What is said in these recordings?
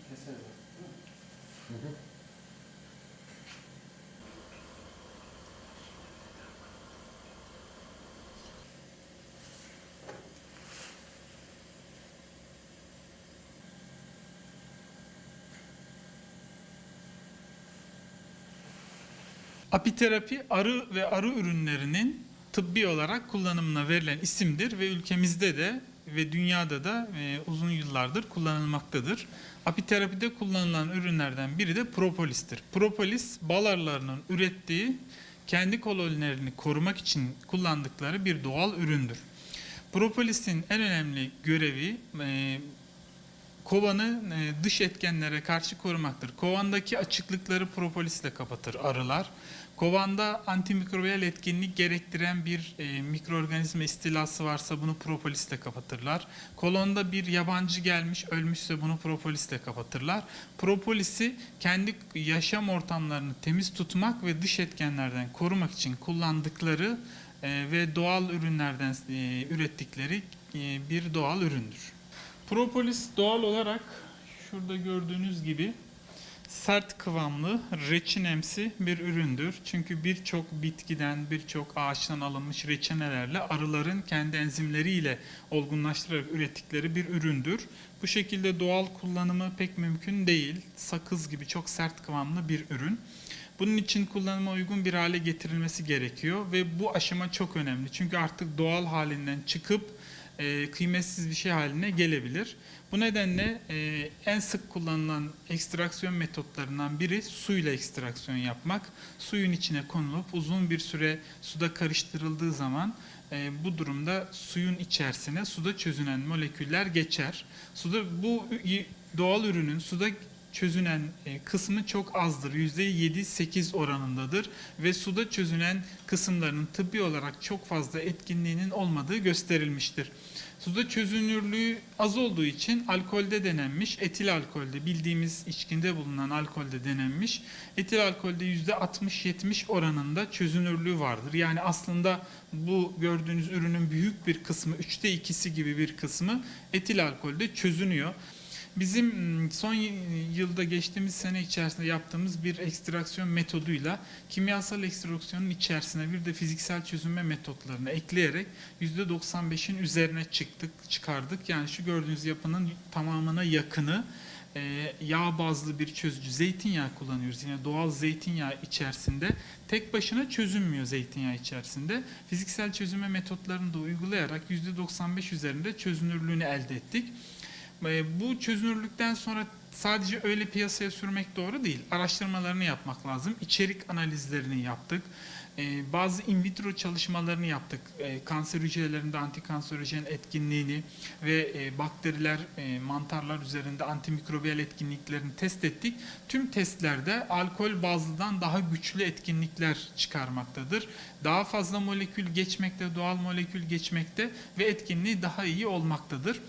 Keseriz. Hı hı. Apiterapi arı ve arı ürünlerinin tıbbi olarak kullanımına verilen isimdir ve ülkemizde de ve dünyada da uzun yıllardır kullanılmaktadır. Apiterapide kullanılan ürünlerden biri de propolistir. Propolis, bal arılarının ürettiği kendi kolonilerini korumak için kullandıkları bir doğal üründür. Propolis'in en önemli görevi kovanı dış etkenlere karşı korumaktır. Kovandaki açıklıkları propolisle kapatır arılar. Kovanda antimikrobiyal etkinlik gerektiren bir mikroorganizma istilası varsa bunu propolisle kapatırlar. Kolonda bir yabancı gelmiş ölmüşse bunu propolisle kapatırlar. Propolisi kendi yaşam ortamlarını temiz tutmak ve dış etkenlerden korumak için kullandıkları ve doğal ürünlerden ürettikleri bir doğal üründür. Propolis doğal olarak şurada gördüğünüz gibi sert kıvamlı, reçinemsi bir üründür. Çünkü birçok bitkiden, birçok ağaçtan alınmış reçinelerle arıların kendi enzimleriyle olgunlaştırarak ürettikleri bir üründür. Bu şekilde doğal kullanımı pek mümkün değil. Sakız gibi çok sert kıvamlı bir ürün. Bunun için kullanıma uygun bir hale getirilmesi gerekiyor ve bu aşama çok önemli. Çünkü artık doğal halinden çıkıp kıymetsiz bir şey haline gelebilir. Bu nedenle en sık kullanılan ekstraksiyon metotlarından biri suyla ekstraksiyon yapmak. Suyun içine konulup uzun bir süre suda karıştırıldığı zaman bu durumda suyun içerisine suda çözünen moleküller geçer. Suda bu doğal ürünün suda çözünen kısmı çok azdır. %7-8 oranındadır ve suda çözünen kısımlarının tıbbi olarak çok fazla etkinliğinin olmadığı gösterilmiştir. Suda çözünürlüğü az olduğu için alkolde denenmiş, etil alkolde bildiğimiz içkinde bulunan alkolde denenmiş. Etil alkolde %60-70 oranında çözünürlüğü vardır. Yani aslında bu gördüğünüz ürünün büyük bir kısmı, 2/3 gibi bir kısmı etil alkolde çözünüyor. Bizim son yılda geçtiğimiz sene içerisinde yaptığımız bir ekstraksiyon metoduyla kimyasal ekstraksiyonun içerisine bir de fiziksel çözünme metotlarını ekleyerek %95'in üzerine çıkardık. Yani şu gördüğünüz yapının tamamına yakını yağ bazlı bir çözücü. Zeytinyağı kullanıyoruz. Yine doğal zeytinyağı içerisinde. Tek başına çözünmüyor zeytinyağı içerisinde. Fiziksel çözünme metotlarını da uygulayarak %95 üzerinde çözünürlüğünü elde ettik. Bu çözünürlükten sonra sadece öyle piyasaya sürmek doğru değil. Araştırmalarını yapmak lazım. İçerik analizlerini yaptık. Bazı in vitro çalışmalarını yaptık. Kanser hücrelerinde antikanserojen etkinliğini ve bakteriler, mantarlar üzerinde antimikrobiyal etkinliklerini test ettik. Tüm testlerde alkol bazlıdan daha güçlü etkinlikler çıkarmaktadır. Daha fazla molekül geçmekte, doğal molekül geçmekte ve etkinliği daha iyi olmaktadır.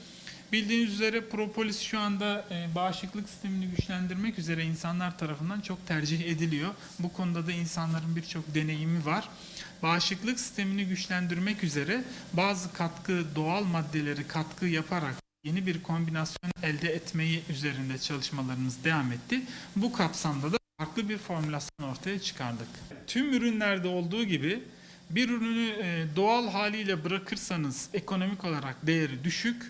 Bildiğiniz üzere propolis şu anda bağışıklık sistemini güçlendirmek üzere insanlar tarafından çok tercih ediliyor. Bu konuda da insanların birçok deneyimi var. Bağışıklık sistemini güçlendirmek üzere bazı doğal maddeleri katkı yaparak yeni bir kombinasyon elde etmeyi üzerinde çalışmalarımız devam etti. Bu kapsamda da farklı bir formülasyon ortaya çıkardık. Tüm ürünlerde olduğu gibi bir ürünü doğal haliyle bırakırsanız ekonomik olarak değeri düşük.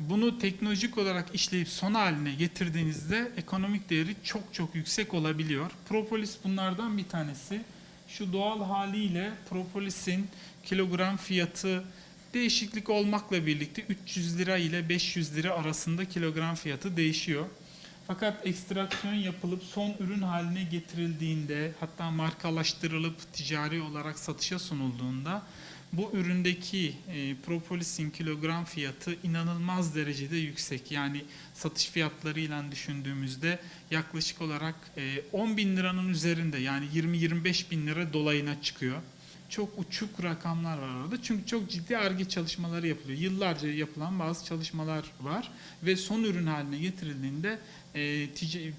Bunu teknolojik olarak işleyip son haline getirdiğinizde ekonomik değeri çok çok yüksek olabiliyor. Propolis bunlardan bir tanesi. Şu doğal haliyle propolisin kilogram fiyatı değişiklik olmakla birlikte 300 lira ile 500 lira arasında kilogram fiyatı değişiyor. Fakat ekstraksiyon yapılıp son ürün haline getirildiğinde, hatta markalaştırılıp ticari olarak satışa sunulduğunda bu üründeki propolisin kilogram fiyatı inanılmaz derecede yüksek. Yani satış fiyatlarıyla düşündüğümüzde yaklaşık olarak 10 bin liranın üzerinde, yani 20-25 bin lira dolayına çıkıyor. Çok uçuk rakamlar var orada. Çünkü çok ciddi Ar-Ge çalışmaları yapılıyor. Yıllarca yapılan bazı çalışmalar var ve son ürün haline getirildiğinde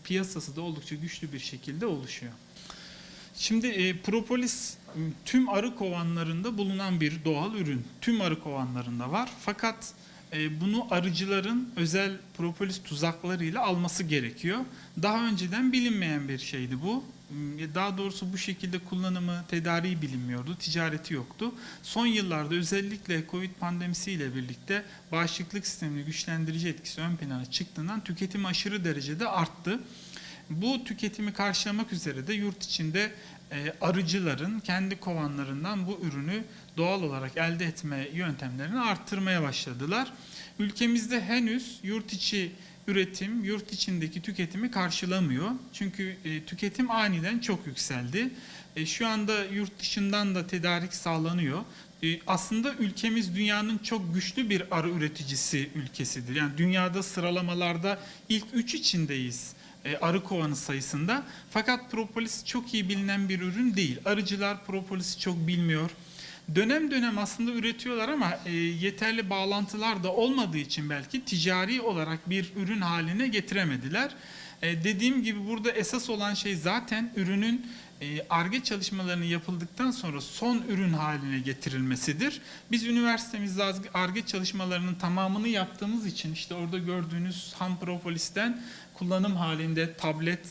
piyasası da oldukça güçlü bir şekilde oluşuyor. Şimdi propolis tüm arı kovanlarında bulunan bir doğal ürün. Tüm arı kovanlarında var. Fakat bunu arıcıların özel propolis tuzaklarıyla alması gerekiyor. Daha önceden bilinmeyen bir şeydi bu. Daha doğrusu bu şekilde kullanımı, tedariği bilinmiyordu, ticareti yoktu. Son yıllarda özellikle Covid pandemisiyle birlikte bağışıklık sistemini güçlendirici etkisi ön plana çıktığından tüketimi aşırı derecede arttı. Bu tüketimi karşılamak üzere de yurt içinde arıcıların kendi kovanlarından bu ürünü doğal olarak elde etme yöntemlerini arttırmaya başladılar. Ülkemizde henüz yurt içi üretim, yurt içindeki tüketimi karşılamıyor. Çünkü tüketim aniden çok yükseldi. Şu anda yurt dışından da tedarik sağlanıyor. Aslında ülkemiz dünyanın çok güçlü bir arı üreticisi ülkesidir. Yani dünyada sıralamalarda ilk 3 içindeyiz arı kovanı sayısında. Fakat propolis çok iyi bilinen bir ürün değil. Arıcılar propolisi çok bilmiyor. Dönem dönem aslında üretiyorlar ama yeterli bağlantılar da olmadığı için belki ticari olarak bir ürün haline getiremediler. Dediğim gibi burada esas olan şey zaten ürünün Ar-Ge çalışmalarının yapıldıktan sonra son ürün haline getirilmesidir. Biz üniversitemizde Ar-Ge çalışmalarının tamamını yaptığımız için işte orada gördüğünüz ham propolisten kullanım halinde tablet,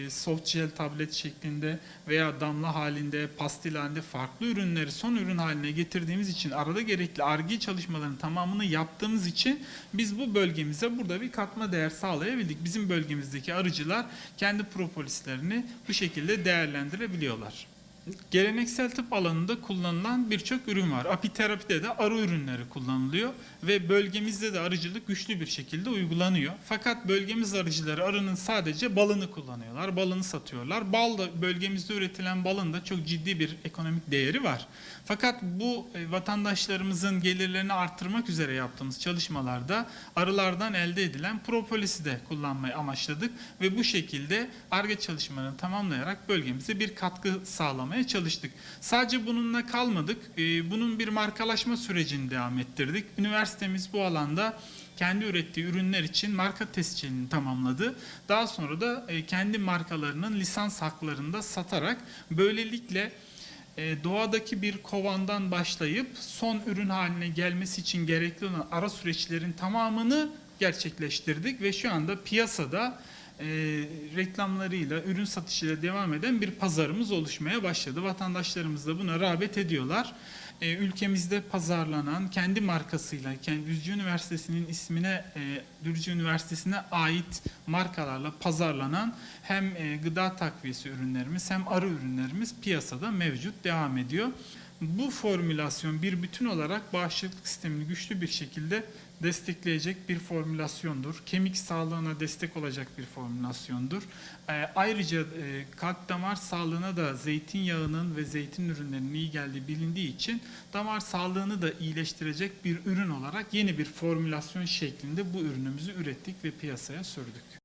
soft gel tablet şeklinde veya damla halinde, pastil halinde farklı ürünleri son ürün haline getirdiğimiz için arada gerekli Ar-Ge çalışmalarının tamamını yaptığımız için biz bu bölgemize burada bir katma değer sağlayabildik. Bizim bölgemizdeki arıcılar kendi propolislerini bu şekilde değerlendirebiliyorlar. Geleneksel tıp alanında kullanılan birçok ürün var. Apiterapide de arı ürünleri kullanılıyor ve bölgemizde de arıcılık güçlü bir şekilde uygulanıyor. Fakat bölgemiz arıcıları arının sadece balını kullanıyorlar, balını satıyorlar. Bal da bölgemizde üretilen balın da çok ciddi bir ekonomik değeri var. Fakat bu vatandaşlarımızın gelirlerini arttırmak üzere yaptığımız çalışmalarda arılardan elde edilen propolisi de kullanmayı amaçladık ve bu şekilde Ar-Ge çalışmalarını tamamlayarak bölgemize bir katkı sağlamaya çalıştık. Sadece bununla kalmadık. Bunun bir markalaşma sürecini devam ettirdik. Üniversitemiz bu alanda kendi ürettiği ürünler için marka tescilini tamamladı. Daha sonra da kendi markalarının lisans haklarını da satarak böylelikle doğadaki bir kovandan başlayıp son ürün haline gelmesi için gerekli olan ara süreçlerin tamamını gerçekleştirdik ve şu anda piyasada reklamlarıyla, ürün satışıyla devam eden bir pazarımız oluşmaya başladı. Vatandaşlarımız da buna rağbet ediyorlar. Ülkemizde pazarlanan kendi markasıyla, Düzce Üniversitesi'nin ismine, Düzce Üniversitesi'ne ait markalarla pazarlanan hem gıda takviyesi ürünlerimiz hem arı ürünlerimiz piyasada mevcut, devam ediyor. Bu formülasyon bir bütün olarak bağışıklık sistemini güçlü bir şekilde destekleyecek bir formülasyondur. Kemik sağlığına destek olacak bir formülasyondur. Ayrıca kalp damar sağlığına da zeytinyağının ve zeytin ürünlerinin iyi geldiği bilindiği için damar sağlığını da iyileştirecek bir ürün olarak yeni bir formülasyon şeklinde bu ürünümüzü ürettik ve piyasaya sürdük.